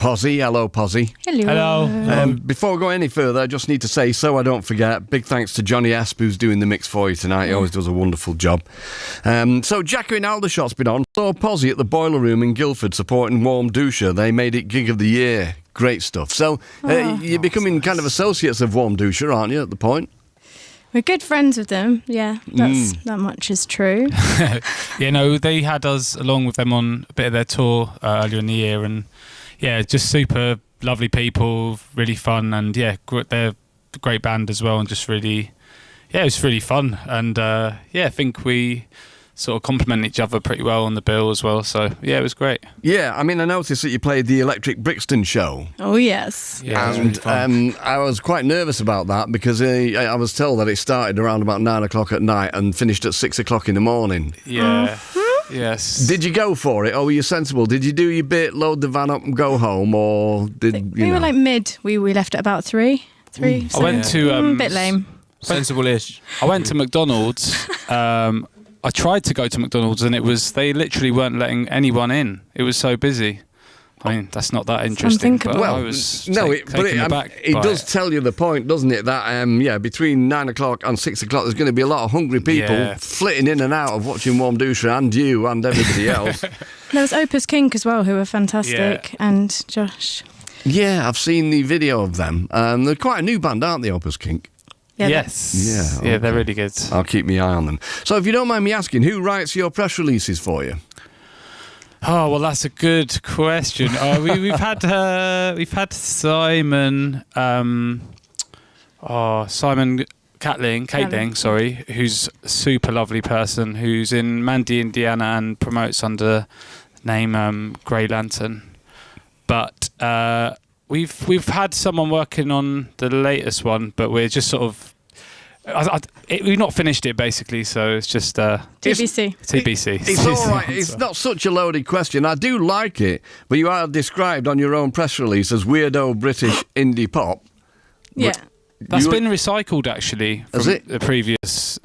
Pozi. Hello, Pozi. Hello. Before we go any further, I just need to say, so I don't forget, big thanks to Johnny Esp, who's doing the mix for you tonight. He always does a wonderful job. So Jacko in Aldershot's been on. Saw Pozi at the Boiler Room in Guildford supporting Warm Dusher. They made it Gig of the Year. Great stuff. So you're becoming kind of associates of Warm Dusher, aren't you, at the point? We're good friends with them, yeah. That much is true. They had us along with them on a bit of their tour earlier in the year, and just super lovely people, really fun, and they're a great band as well, and just really, it was really fun, and I think we sort of complement each other pretty well on the bill as well, so it was great. Yeah, I mean, I noticed that you played the Electric Brixton show. Oh, yes. Yeah, and I was quite nervous about that because I was told that it started around about 9 o'clock at night and finished at 6 o'clock in the morning. Yeah. Yes. Did you go for it, or were you sensible? Did you do your bit, load the van up and go home, or did we were like mid? We left at about 3. I went to a bit lame. Sensible-ish. I went to McDonald's. I tried to go to McDonald's and they literally weren't letting anyone in. It was so busy. I mean, that's not that interesting. But Well, I was it does tell you the point, doesn't it? That between 9 o'clock and 6 o'clock, there's going to be a lot of hungry people flitting in and out of watching Warm Dusher, and you and everybody else. There was Opus Kink as well, who were fantastic, and Josh. Yeah, I've seen the video of them. They're quite a new band, aren't they, Opus Kink? Yeah, yes. Yeah, they're really good. I'll keep my eye on them. So if you don't mind me asking, who writes your press releases for you? Oh, well, that's a good question. We've had Simon, Simon Catling, who's a super lovely person, who's in Mandy, Indiana, and promotes under the name Grey Lantern. But we've had someone working on the latest one, but we're just sort of we've not finished it basically, so it's just TBC. It's all right. It's not such a loaded question. I do like it, but you are described on your own press release as weirdo British indie pop. Yeah. That's been recycled actually from the previous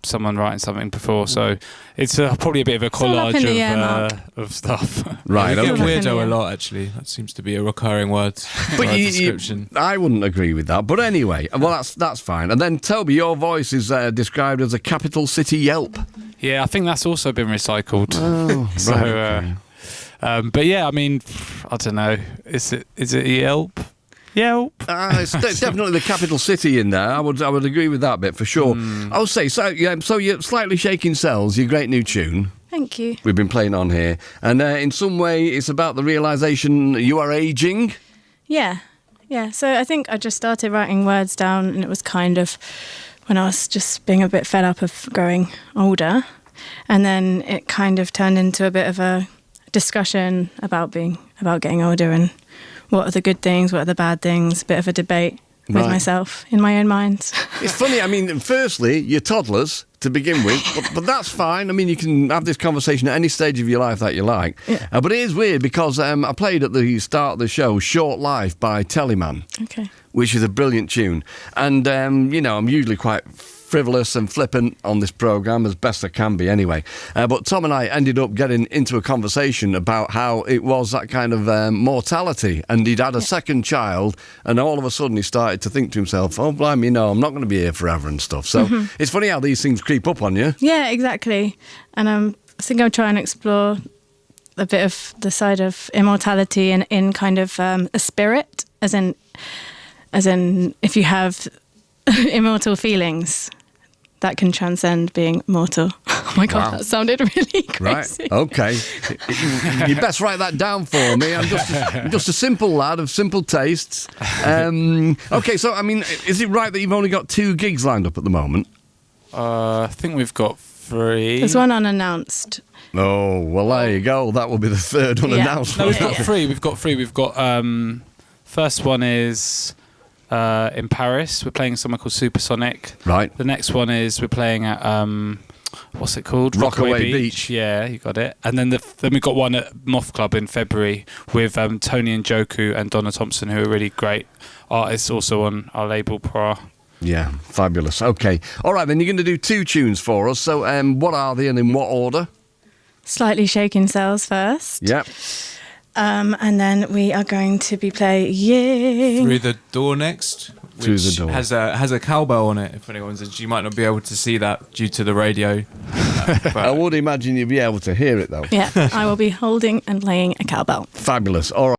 someone writing something before, so it's probably a bit of a collage of stuff. Right, we get weirdo a lot actually. That seems to be a recurring word. But description. I wouldn't agree with that. But anyway, well that's fine. And then Toby, your voice is described as a capital city yelp. Yeah, I think that's also been recycled. Oh, so, right. But yeah, I mean, I don't know. Is it a yelp? Yelp. It's definitely the capital city in there. I would agree with that bit for sure. I'll say so you're Slightly Shaking Cells, your great new tune. Thank you. We've been playing on here, and in some way it's about the realisation you are ageing. Yeah. So I think I just started writing words down, and it was kind of when I was just being a bit fed up of growing older, and then it kind of turned into a bit of a discussion about getting older and what are the good things, what are the bad things, a bit of a debate with myself in my own mind. It's funny, I mean, firstly, you're toddlers to begin with, but that's fine. I mean, you can have this conversation at any stage of your life that you like. Yeah. But it is weird because I played at the start of the show Short Life by Teleman, which is a brilliant tune. And, I'm usually quite frivolous and flippant on this programme, as best I can be anyway. But Tom and I ended up getting into a conversation about how it was that kind of mortality, and he'd had a second child, and all of a sudden he started to think to himself, oh, blimey, no, I'm not going to be here forever and stuff. So it's funny how these things creep up on you. Yeah, exactly. And I think I'll try and explore a bit of the side of immortality in kind of a spirit, as in if you have immortal feelings that can transcend being mortal. Oh my God, That sounded really crazy. Right, okay. You best write that down for me. I'm just a simple lad of simple tastes. Okay, so, I mean, is it right that you've only got 2 gigs lined up at the moment? I think we've got 3. There's one unannounced. Oh, well, there you go. That will be the third unannounced No, one. we've got 3. We've got first one is in Paris. We're playing somewhere called Supersonic. Right. The next one is we're playing at what's it called? Rockaway Beach. Yeah, you got it. And then then we've got one at Moth Club in February with Tony and Joku and Donna Thompson, who are really great artists, also on our label Pra. Yeah, fabulous. Okay. All right, then you're going to do 2 tunes for us. So what are they and in what order? Slightly Shaking Cells first. Yep. And then we are going to be playing Through the Door next. Through the Door. Has a cowbell on it, if anyone's... You might not be able to see that due to the radio. But I would imagine you'd be able to hear it, though. Yeah, I will be holding and playing a cowbell. Fabulous. All right.